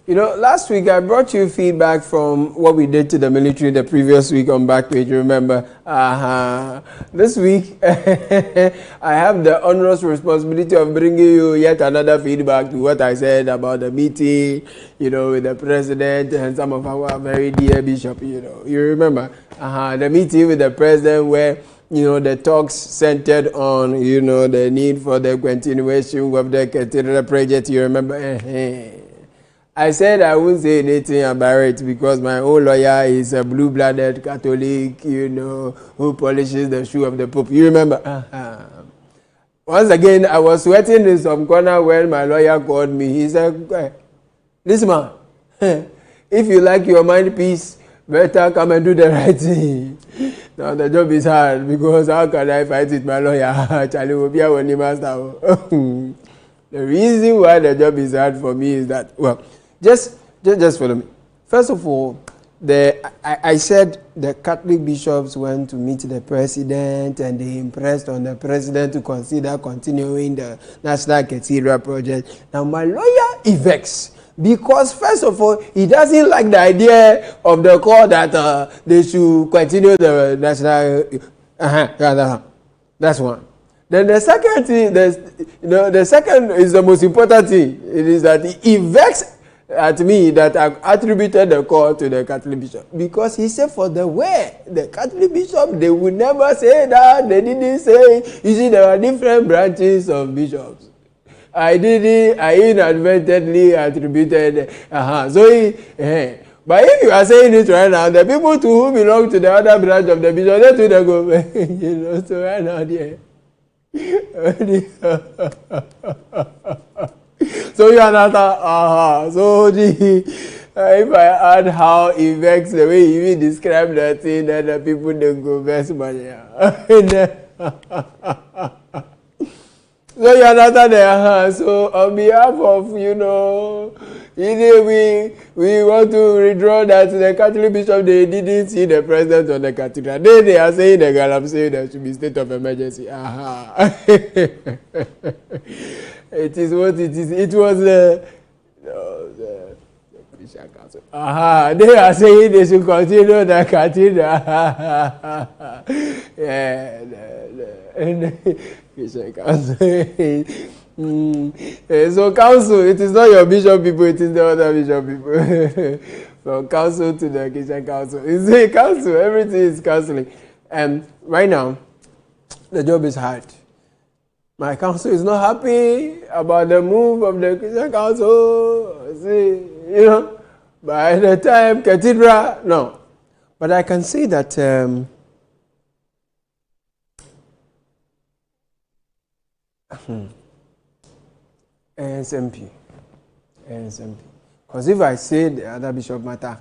You know, last week I brought you feedback from what we did to the military the previous week on BackPage, remember? This week, I have the onerous responsibility of bringing you yet another feedback to what I said about the meeting, you know, with the president and some of our very dear bishop, you know. You remember? The meeting with the president where, you know, the talks centered on, you know, the need for the continuation of the Cathedral project, you remember? I said I wouldn't say anything about it because my own lawyer is a blue-blooded Catholic, you know, who polishes the shoe of the Pope. You remember? Once again, I was sweating in some corner when my lawyer called me. He said, listen, man, if you like your mind peace, better come and do the right thing. Now, the job is hard because how can I fight with my lawyer? Charlie will be our new master. The reason why the job is hard for me is that, well, just follow me. First of all, I said the Catholic bishops went to meet the president and they impressed on the president to consider continuing the National Cathedral project. Now, my lawyer is vexed because, first of all, he doesn't like the idea of the call that they should continue the national. That's one. Then the second thing, the second is the most important thing. It is that he vexed at me that I attributed the call to the Catholic bishop because he said for the way the Catholic bishop they would never say that, they didn't say. You see, there are different branches of bishops. I inadvertently attributed. But if you are saying it right now, the people to who belong to the other branch of the bishop, they too they go. You know, so right now, yeah. So you are not so if I add how he vexed the way he even described that thing, that the people don't go best money. So you are not there. So on behalf of, you know, either we want to withdraw that the Catholic bishop they didn't see the president of the cathedral. They are saying the Galam saying there should be state of emergency. It is what it is. It was the Christian Council. They are saying they should continue the cathedral. The Christian Council. So council, it is not your bishop people, it is the other bishop people. From council to the Christian Council. It's a council, everything is counseling. And right now, the job is hard. My council is not happy about the move of the Christian Council. See, you know, by the time Cathedral, no. But I can say that ASMP. Because if I say the other bishop matter,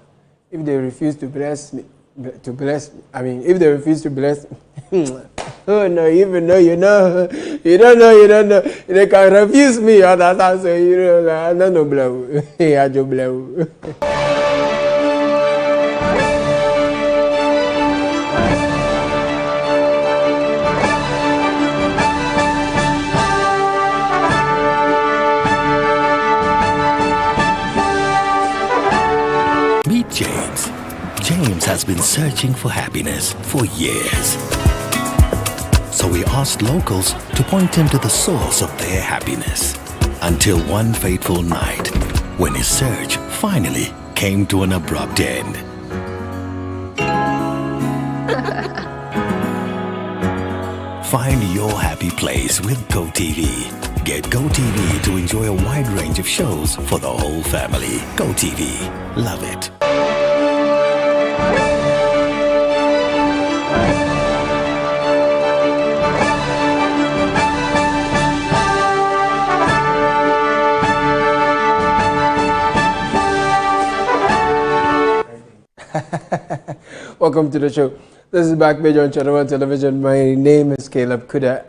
if they refuse to bless me, if they refuse to bless me, oh no, even though you don't know, they can refuse me, understand? So you know, I don't know, blow. I just blow. Meet James. James has been searching for happiness for years. So we asked locals to point him to the source of their happiness. Until one fateful night, when his search finally came to an abrupt end. Find your happy place with GoTV. Get GoTV to enjoy a wide range of shows for the whole family. GoTV. Love it. Welcome to the show. This is BackPage on Channel 1 Television. My name is Caleb Kudah.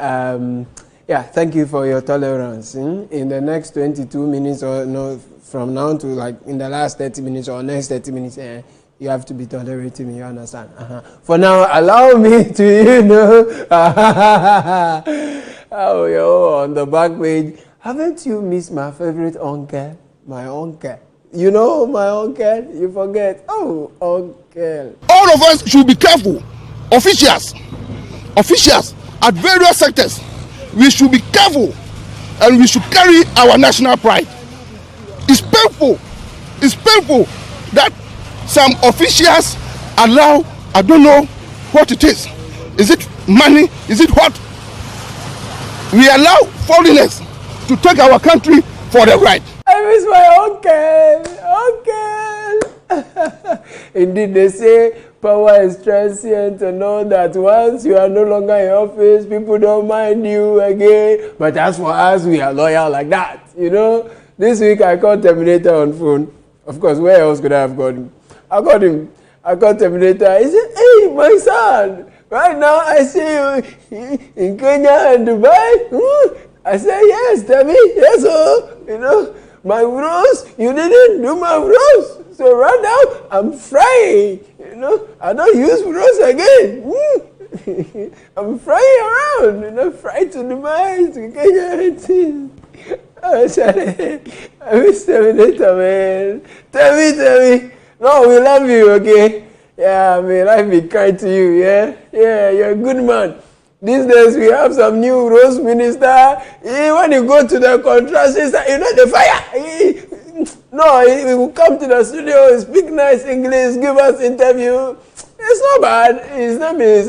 Thank you for your tolerance. In the next 22 minutes or no, from now to like in the last 30 minutes or next 30 minutes, you have to be tolerating me, you understand? For now, allow me to, on the BackPage, haven't you missed my favorite uncle? My uncle. You know, my uncle, you forget. Oh, uncle. All of us should be careful. Officials at various sectors, we should be careful and we should carry our national pride. It's painful that some officials allow, I don't know what it is. Is it money? Is it what? We allow foreigners to take our country for the ride. I miss my uncle. Indeed, they say power is transient and all that. Once you are no longer in office, people don't mind you again. But as for us, we are loyal like that. You know, this week I called Terminator on phone. Of course, where else could I have got him? I called him. I called Terminator. He said, hey, my son, right now I see you in Kenya and Dubai. I said, yes, tell me, yes, oh, you know, my bros, you didn't do my bros. So right now, I'm frying, you know, I don't use bros again. I'm frying around, you know, fry to Dubai, to Kenya. I said, I miss Terminator, man. Tell me. No, we love you, okay? Yeah, may life be kind to you, yeah? Yeah, you're a good man. These days we have some new rose minister. When you go to the contrast, you know the fire. He will come to the studio, speak nice English, give us interview. It's not bad. His name is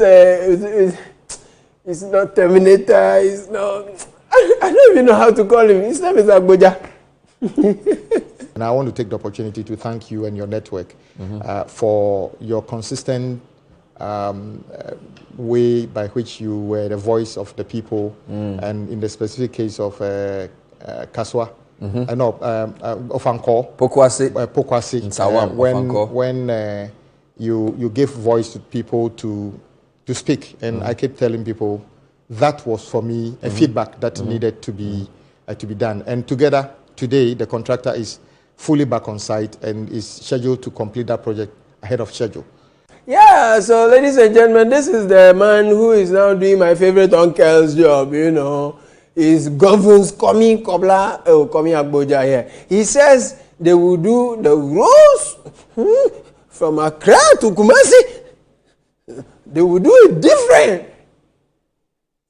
it's not Terminator. It's not. I don't even know how to call him. His name is Agboja. And I want to take the opportunity to thank you and your network for your consistent way by which you were the voice of the people, and in the specific case of Kaswa, of Anko, Pokwasi, when you gave voice to people to speak, and I kept telling people that was for me a feedback that needed to be done. And together today, the contractor is fully back on site and is scheduled to complete that project ahead of schedule. Yeah, so ladies and gentlemen, this is the man who is now doing my favorite uncle's job, you know. He's governs Komi Agboja here. He says they will do the roads from Accra to Kumasi. They will do it different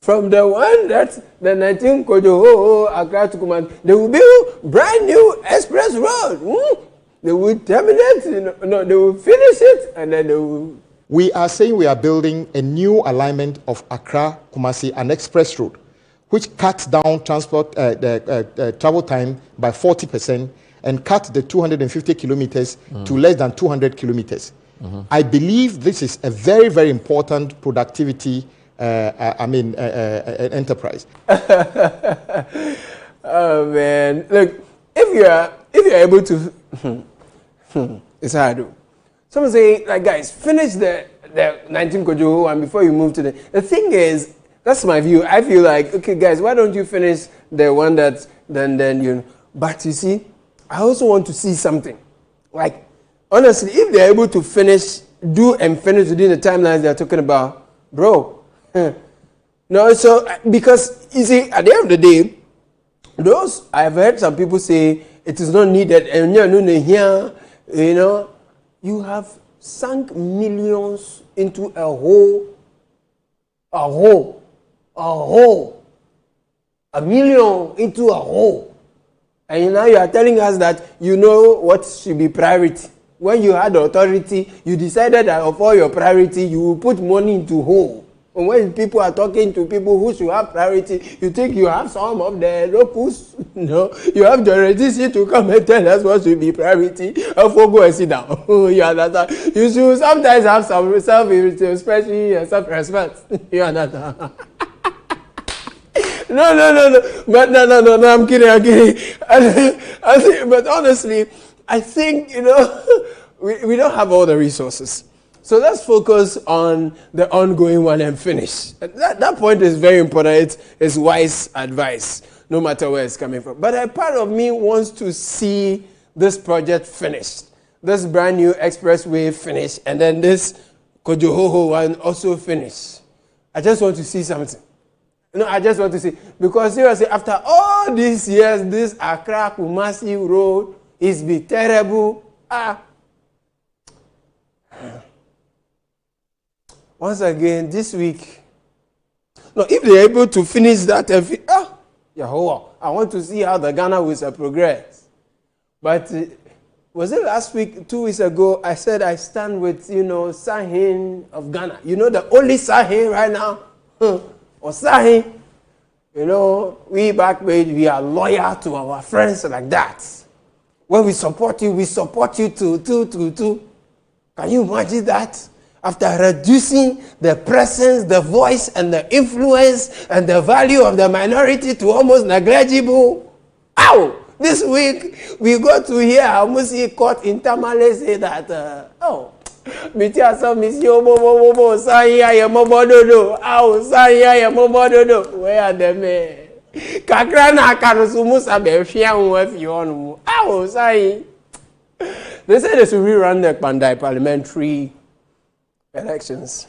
from the one that's the 19 Kojoho Accra to Kumasi. They will build brand new express road. They will terminate, they will finish it, and then they will. We are saying we are building a new alignment of Accra-Kumasi, an express road, which cuts down transport travel time by 40% and cuts the 250 kilometers to less than 200 kilometers. I believe this is a very, very important productivity enterprise. Oh man, look, if you are able to. It's hard. Someone say, like, guys, finish the 19 Kojoho and before you move to the thing is, that's my view. I feel like, okay, guys, why don't you finish the one that's then you know. But you see, I also want to see something. Like, honestly, if they're able to finish within the timelines they're talking about, bro. No, so because you see, at the end of the day, those I've heard some people say it is not needed, and you know, you have sunk millions into a million into a hole, and now you are telling us that you know what should be priority. When you had authority, you decided that of all your priority, you will put money into hole. And when people are talking to people who should have priority, you think you have some of the locals, you have the resistance to come and tell us what should be priority. Go and sit down. You understand? You should sometimes have some especially self-respect. You understand? No. But no, I'm kidding. But honestly, I think, we don't have all the resources. So let's focus on the ongoing one and finish. That point is very important. It's wise advice, no matter where it's coming from. But a part of me wants to see this project finished, this brand new expressway finished, and then this Kojoho one also finished. I just want to see something. I just want to see. Because seriously, after all these years, this Accra-Kumasi road, It's been terrible. Once again, this week, no, if they're able to finish that, Yahuwah, I want to see how the Ghana will progress. But was it last week, 2 weeks ago, I said I stand with, Sahin of Ghana. The only Sahin right now, or Sahin. We BackPage, we are loyal to our friends like that. When we support you to. Can you imagine that? After reducing the presence, the voice, and the influence, and the value of the minority to almost negligible. Ow! This week, we got to hear Amusi Court in Tamale say that, where are the men? Kakrana Karusumusa Befian, if you want. They say they should rerun the Pandai parliamentary elections,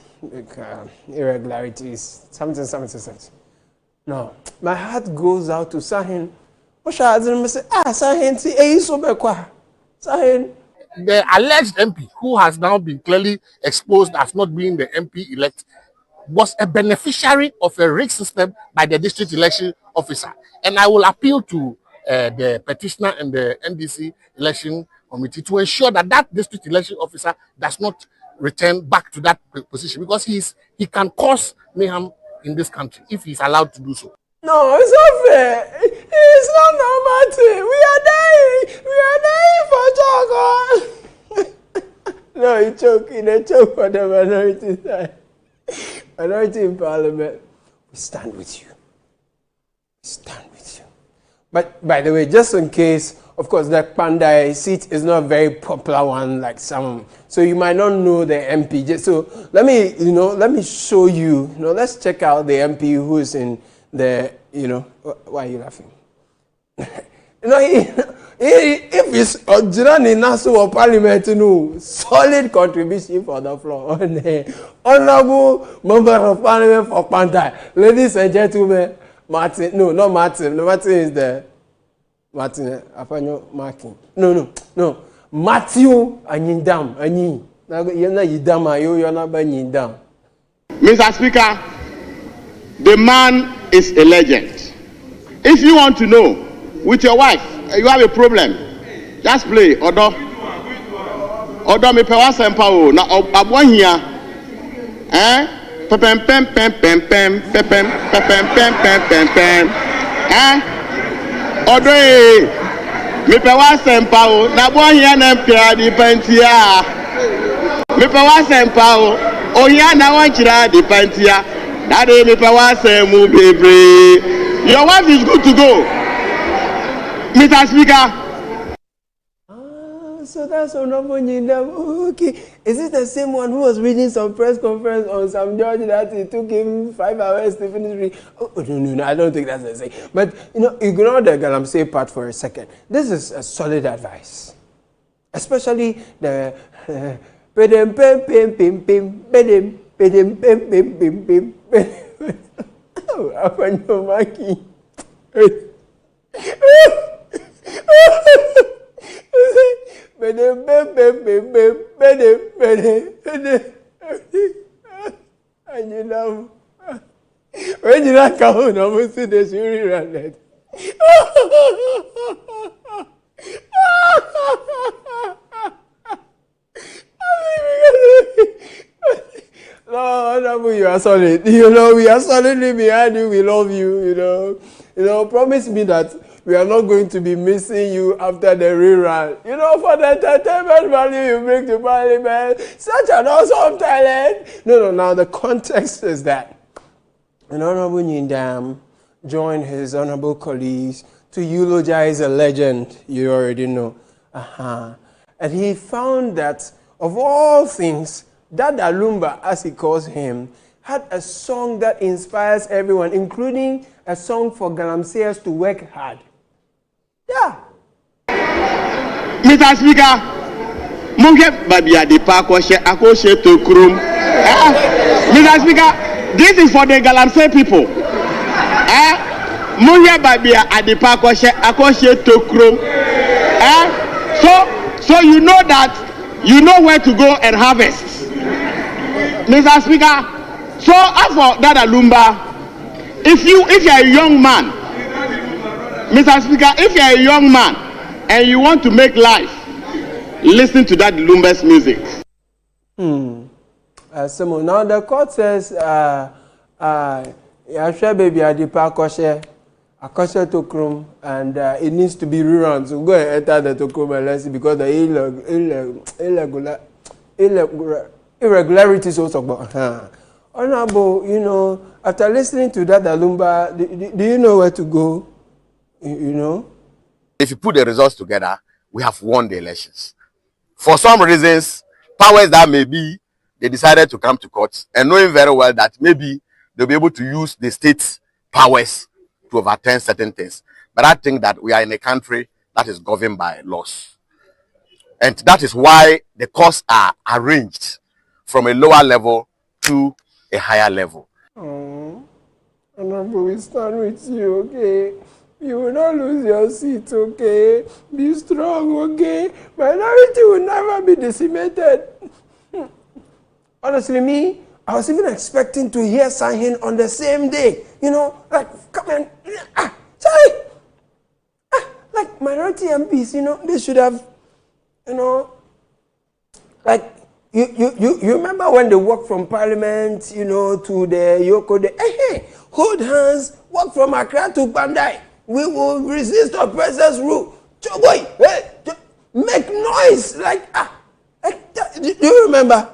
irregularities, something. No, my heart goes out to Sahin. Sahin, the alleged MP, who has now been clearly exposed as not being the MP elect, was a beneficiary of a rigged system by the district election officer. And I will appeal to the petitioner and the NDC election committee to ensure that district election officer does not return back to that position, because he can cause mayhem in this country if he's allowed to do so. No, it's not fair. It's not normal. We are dying for Choco. No, he choke for the minority side. Minority in parliament. We stand with you. But by the way, just in case, of course, the Pandai seat is not a very popular one like some. So you might not know the MP. So let me show you. Let's check out the MP who is in the, why are you laughing? If it's Ojirani Nassau Parliament, solid contribution for the floor. Honorable Member of Parliament for Pandai. Ladies and gentlemen, Martin is the Martin Afanyo Marking. No. Matthew Anyindam. Mr. Speaker, the man is a legend. If you want to know, with your wife, you have a problem, just play Odo me pewa sempa o na abwa hia pem Odo me pewa sempa o na abwa hia na mpia di pantia me pewa sempa o hia na wanchira di pantia that day me pewa semu bebre. Your wife is good to go, Mr. Speaker. So that's Honorable Nyindam. Okay. Is it the same one who was reading some press conference on some judge that it took him 5 hours to finish reading? No, I don't think that's the same. But, ignore the Galamsey part for a second. This is a solid advice. Especially the pedem pem pem pem pem pedem pedem pem pem pem pem pem. Oh, Afanyo Maki. When you not come, I will see the jury run it. No, you are solid. We are solidly behind you. We love you. Promise me that we are not going to be missing you after the rerun. For the entertainment value you bring to Parliament, such an awesome talent. No. Now the context is that Honorable Nyindam joined his honorable colleagues to eulogize a legend. You already know. And he found that of all things, Dada Lumba, as he calls him, had a song that inspires everyone, including a song for Galamseyers to work hard. Yeah. Mr. Speaker, Munge Babia de Pakoshe Akoshe to Krum. Mr. Speaker, this is for the Galamsey people. Munge Babia Adipakoshe Akoshe to Krum. So you know that you know where to go and harvest. Mr. Speaker, so as for that Alumba, if you're a young man, Mr. Speaker, if you're a young man and you want to make life, listen to that Lumba's music. Simon, now the court says, Yashua baby at the Akoshe Tokrom, and it needs to be rerun. So go and enter the Tokrom and let's see, because the irregularities also. Honorable, you know, after listening to that Alumba, do you know where to go? You know? If you put the results together, we have won the elections. For some reasons, powers that may be, they decided to come to court, and knowing very well that maybe they'll be able to use the state's powers to overturn certain things. But I think that we are in a country that is governed by laws. And that is why the courts are arranged from a lower level to a higher level. Oh, Honorable, we stand with you, okay? You will not lose your seat, okay? Be strong, okay? Minority will never be decimated. Honestly, me, I was even expecting to hear Sahin on the same day. You know, like, come and, sorry! Like, minority MPs, you know, they should have, you know, like, you remember when they walked from Parliament, you know, to the Yoko, hey, hold hands, walk from Accra to Bandai. We will resist oppressors' rule. Choboy, hey, make noise, like, do you remember?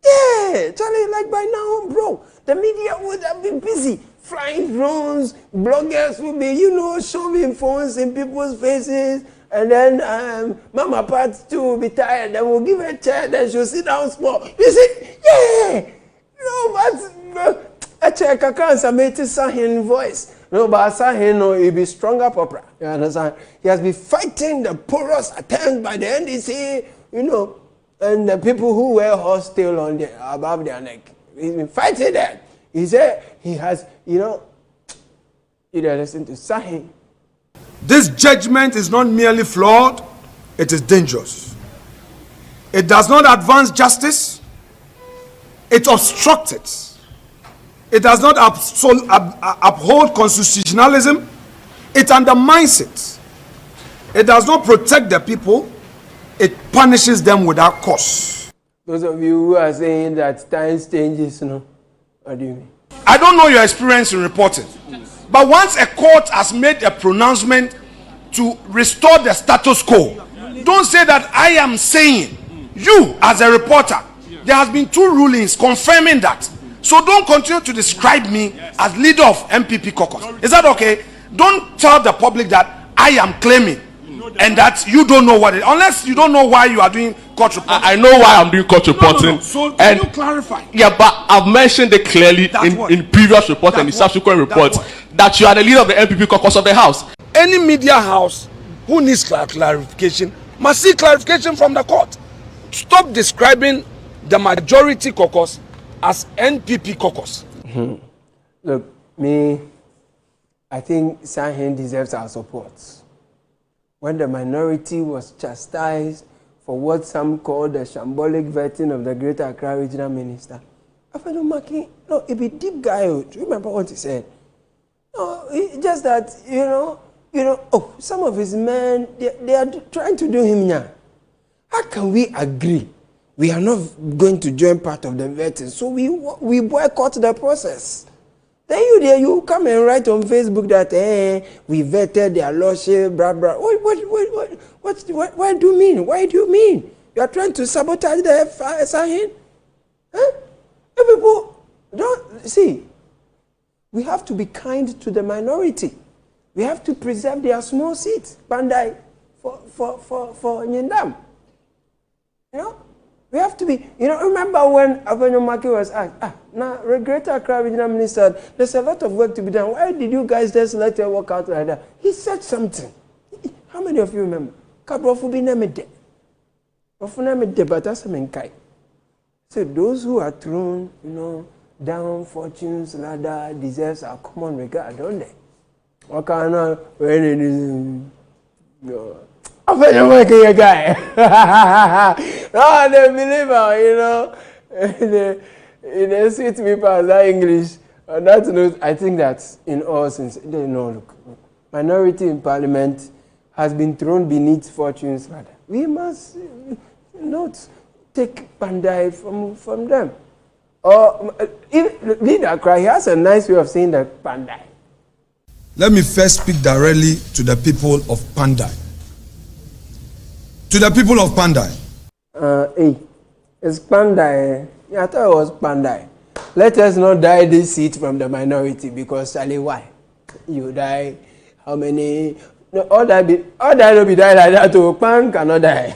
Yeah, Charlie, like by now, bro, the media would have been busy. Flying drones, bloggers will be, you know, shoving phones in people's faces. And then Mama Pat too will be tired. Then we'll give her a chair, then she'll sit down small. You see, yeah. No, but a chair can't submit Sahin voice. No, but Sahin, no, he'll be stronger opera. You understand? He has been fighting the porous attempt by the NDC, you know, and the people who wear horse tail on above their neck. He's been fighting that. He said he has, you know, you don't listen to Sahin. This judgment is not merely flawed, it is dangerous. It does not advance justice, it obstructs it. It does not uphold constitutionalism, it undermines it. It does not protect the people, it punishes them without cause. Those of you who are saying that times changes, you know, what do you mean? I don't know your experience in reporting, but once a court has made a pronouncement to restore the status quo, don't say that I am saying. You, as a reporter, there has been 2 rulings confirming that. So don't continue to describe me as leader of MPP caucus. Is that okay? Don't tell the public that I am claiming and that you don't know what it is. Unless you don't know why you are doing court reporting. I know why I'm doing court reporting. No. So can you clarify? Yeah, but I've mentioned it clearly in previous reports and in subsequent reports that you are the leader of the MPP caucus of the House. Any media house who needs clarification must see clarification from the court. Stop describing the majority caucus as NPP caucus. Look, me, I think Sahin deserves our support. When the minority was chastised for what some call the shambolic vetting of the Greater Accra Regional Minister, Afeno Maki, no, it be deep guy. Do you remember what he said? No, just that, some of his men, they are trying to do him now. How can we agree? We are not going to join part of the vetting, so we boycott the process. Then you come and write on Facebook that we vetted their lordship, blah blah. What do you mean? Why do you mean? You are trying to sabotage the Sahin? Huh? People don't see. We have to be kind to the minority. We have to preserve their small seats, Bandai, for Nyendam. You know? We have to be, remember when Afeno Maki was asked, now, Greater Accra Regional Minister, there's a lot of work to be done. Why did you guys just let it work out like that? He said something. How many of you remember? Kabrofu bi namede. Rofu namede, but that's a menkai. So those who are thrown, down fortune's ladder deserves our common regard, don't they? What kind of when it is? I feel you're making a guy. No, the believer, you know, they see to me past that English. On that note, I think that in all sincerity, no, look, minority in parliament has been thrown beneath fortune's ladder. We must not take Pandai from them. Or leader Accra, he has a nice way of saying that Pandai. Let me first speak directly to the people of Pandai. To the people of Pandai. Hey, it's Pandai. Yeah, I thought it was Pandai. Let us not die this seat from the minority because Charlie, why? You die, how many? No, all that will be die like that too. Pan cannot die.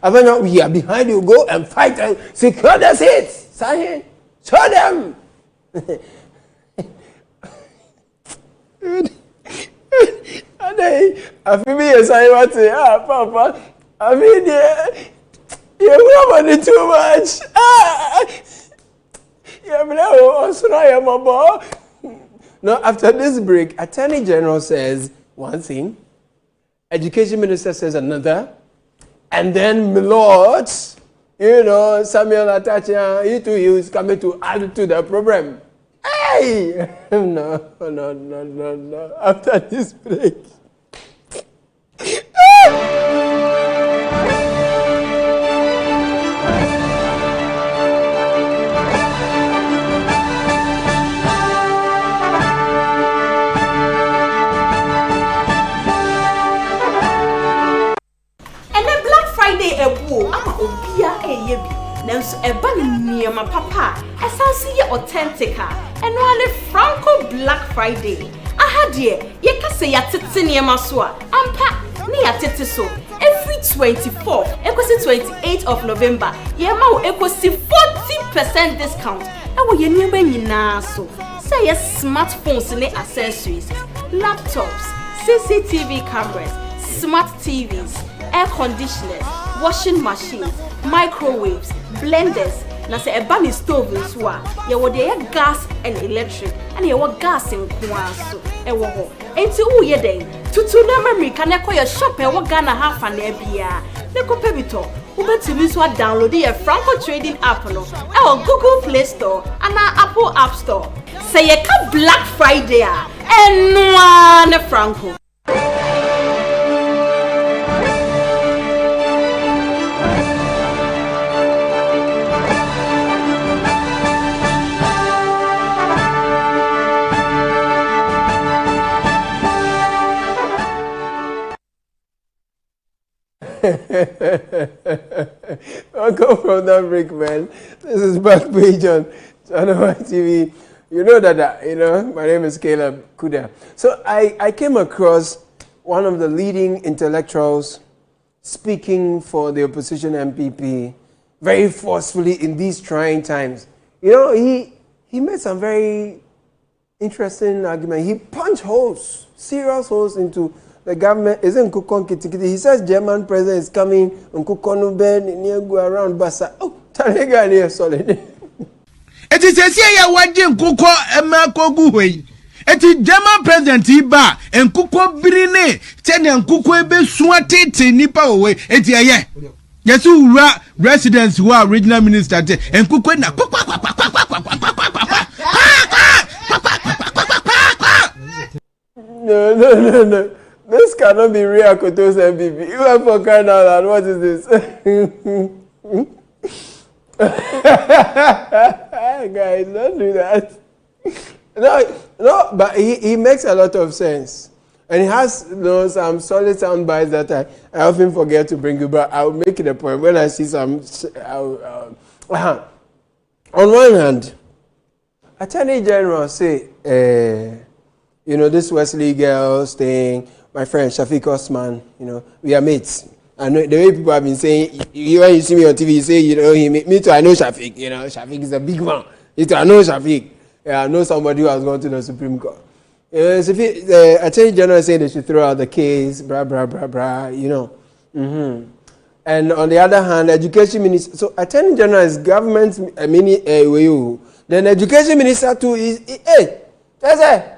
I know we are behind you, go and fight and secure the seats. Sign, show them. I feel me as I want to say, Papa, I mean, you're running too much. No, after this break, Attorney General says one thing, Education Minister says another, and then Milord, you know, Samuel Atachia, he is coming to add to the problem. Hey! No. After this break. My papa, as I see authentic, and one Franco Black Friday. I had ye can say ya titania maswa, ampa, near titiso. Every 24th, equals 28th of November, ye mau equals 40% discount. And we ye near now so. Say yes, smartphones and accessories, laptops, CCTV cameras, smart TVs, air conditioners, washing machines, microwaves, blenders. Na say a bunny stove in swa, ye would gas and electric, and ye would gas in Kwaso. Ain't you ye day? To memory can I call your shop and what Ghana half an ebia? Neko Pebito, who bet to use what download a Franco trading app no, or Google Play Store and our Apple App Store. Say ye come Black Friday and one Franco. Welcome from that break, man. This is BackPage on Channel TV. You know that, my name is Caleb Kudah. So I came across one of the leading intellectuals speaking for the opposition MPP very forcefully in these trying times. He made some very interesting argument. He punched holes, serious holes into the government. Isn't Kukon Kitikiti? He says German president is coming and Kukonu Ben near go around Basa. Oh, Talega near solid. It is a say ya wajin Kuko Emako Guwe. It is German president Iba and Kuko Brine, Ten and Kuko Ebe Swati Nipa away. It is yes, who residents who are regional minister and Kuko na No. This cannot be real Koto's MPP. You have for crying out loud. What is this? Guys, don't do that. No, but he makes a lot of sense. And he has some solid sound bites that I often forget to bring you, but I'll make it a point. When I see some... On one hand, Attorney General say, this Wesley girls thing, my friend Shafiq Osman, we are mates. I know the way people have been saying, when you see me on TV, you say, me too, I know Shafiq. Shafiq is a big man. I know Shafiq. Yeah, I know somebody who has gone to the Supreme Court. The Attorney General said they should throw out the case, blah, blah, blah, blah, And on the other hand, Education Minister, so Attorney General is government, Then education minister too is, hey, that's it.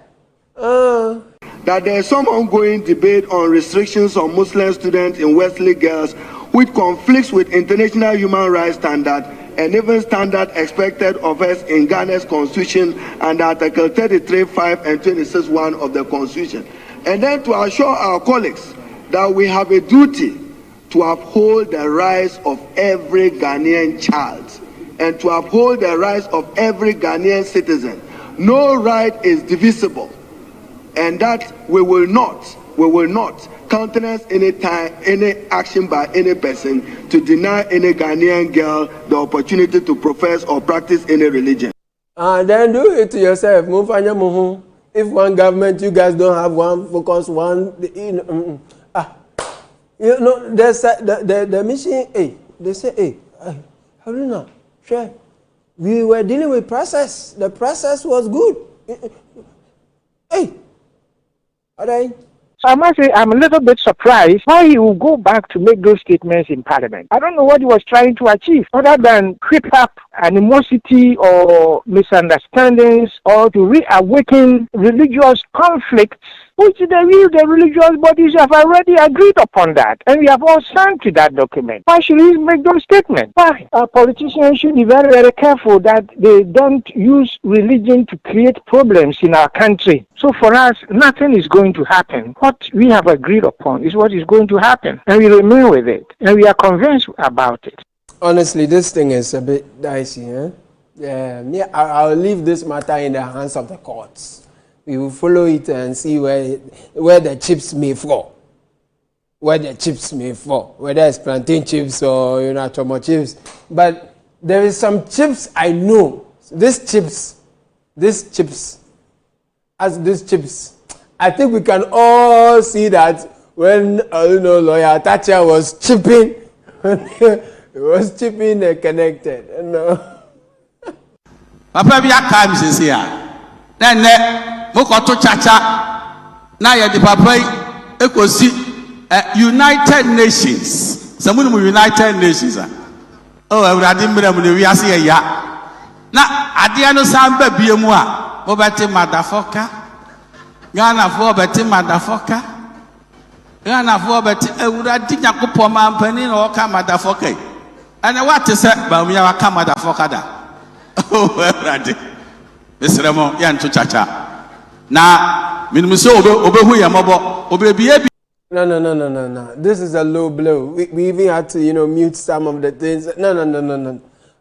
That there is some ongoing debate on restrictions on Muslim students in Wesley Girls, which conflicts with international human rights standards and even standard expected of us in Ghana's constitution and Article 33(5) and 26(1) of the constitution. And then to assure our colleagues that we have a duty to uphold the rights of every Ghanaian child and to uphold the rights of every Ghanaian citizen. No right is divisible, and that we will not countenance any action by any person to deny any Ghanaian girl the opportunity to profess or practice any religion. Then do it to yourself. If one government, you guys don't have one focus, there's the mission. Hey, they say, hey, how do you know? Sure, we were dealing with process. The process was good. Hey, all right. So I must say, I'm a little bit surprised why he will go back to make those statements in Parliament. I don't know what he was trying to achieve, other than whip up animosity or misunderstandings, or to reawaken religious conflicts, which the religious bodies have already agreed upon that. And we have all signed to that document. Why should he make those statements? Why? Our politicians should be very, very careful that they don't use religion to create problems in our country. So for us, nothing is going to happen. What we have agreed upon is what is going to happen. And we remain with it. And we are convinced about it. Honestly, this thing is a bit dicey. Yeah, I'll leave this matter in the hands of the courts. We will follow it and see where the chips may fall. Where the chips may fall. Whether it's plantain chips or, tomato chips. But there is some chips I know. These chips, I think we can all see that when, lawyer Thatcher was chipping, he was chipping connected. Papa bi aka mi sisi a na nne mokoto chacha na ye di papa ekosi United Nations samu no United Nations a oh awurade mbere mu ne wi ase ya na ade no samba bie mu a mo beti madafoka Ghana for beti madafoka Ghana for beti awurade yakopɔ mampani na oka madafoka and what is that ba mi ya waka madafoka da oh, ready. Mr. Remo, yan to chacha. Na, minimiso obehu ya mobo, obebiye. No. This is a low blow. We even had to, mute some of the things. No.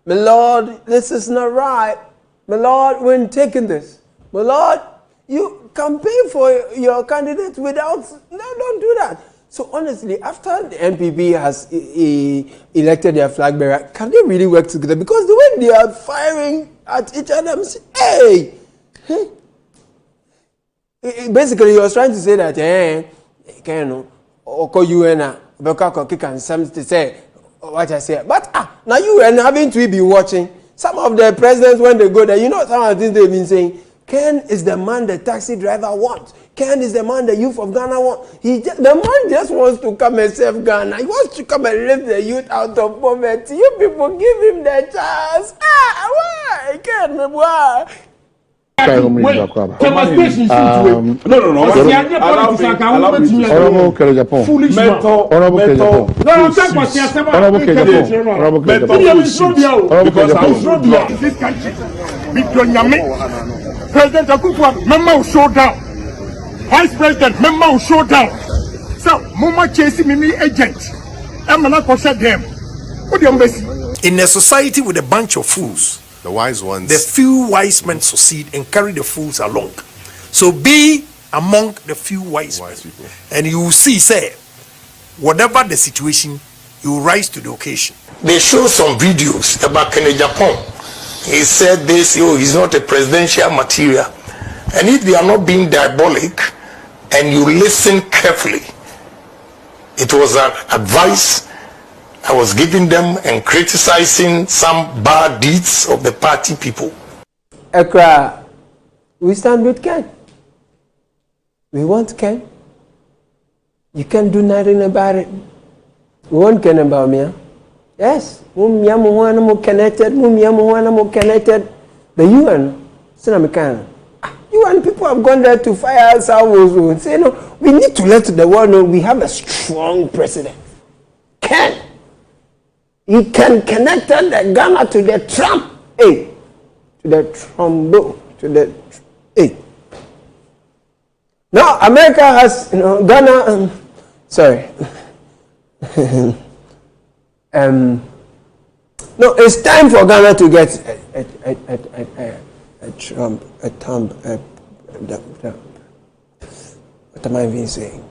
My Lord, this is not right. My Lord, when taking this, my Lord, you campaign for your candidate without. No, don't do that. So honestly, after the NPP has elected their flag bearer, can they really work together? Because the way they are firing at each other, I'm saying, basically, he was trying to say that, to say what I say. But now you and having to be watching. Some of the presidents, when they go there, some of the things they've been saying. Ken is the man the taxi driver wants. Ken is the man the youth of Ghana wants. The man just wants to come and save Ghana. He wants to come and lift the youth out of poverty. You people give him the chance. Why? Ken, why? President Akufo member will show down. Vice President member will show down. So, Mama chasing me agent. I'm not going to set them. What do you mean? In a society with a bunch of fools, the wise ones, the few wise men succeed and carry the fools along. So be among the few wise people, and you will see, say, whatever the situation, you will rise to the occasion. They show some videos about Kennedy Japan. He said this, he's not a presidential material. And if they are not being diabolic and you listen carefully, it was an advice I was giving them and criticizing some bad deeds of the party people. Accra, we stand with Ken. We want Ken. You can't do nothing about it. We want Ken about me. Yes. Connected. The The UN, UN people have gone there to fire salvos and say, no, we need to let the world know we have a strong president. He can connect the Ghana to the Trump, to the Trumbo, to the, Now America has, Ghana, sorry. No, it's time for Ghana to get a Trump, what am I even saying?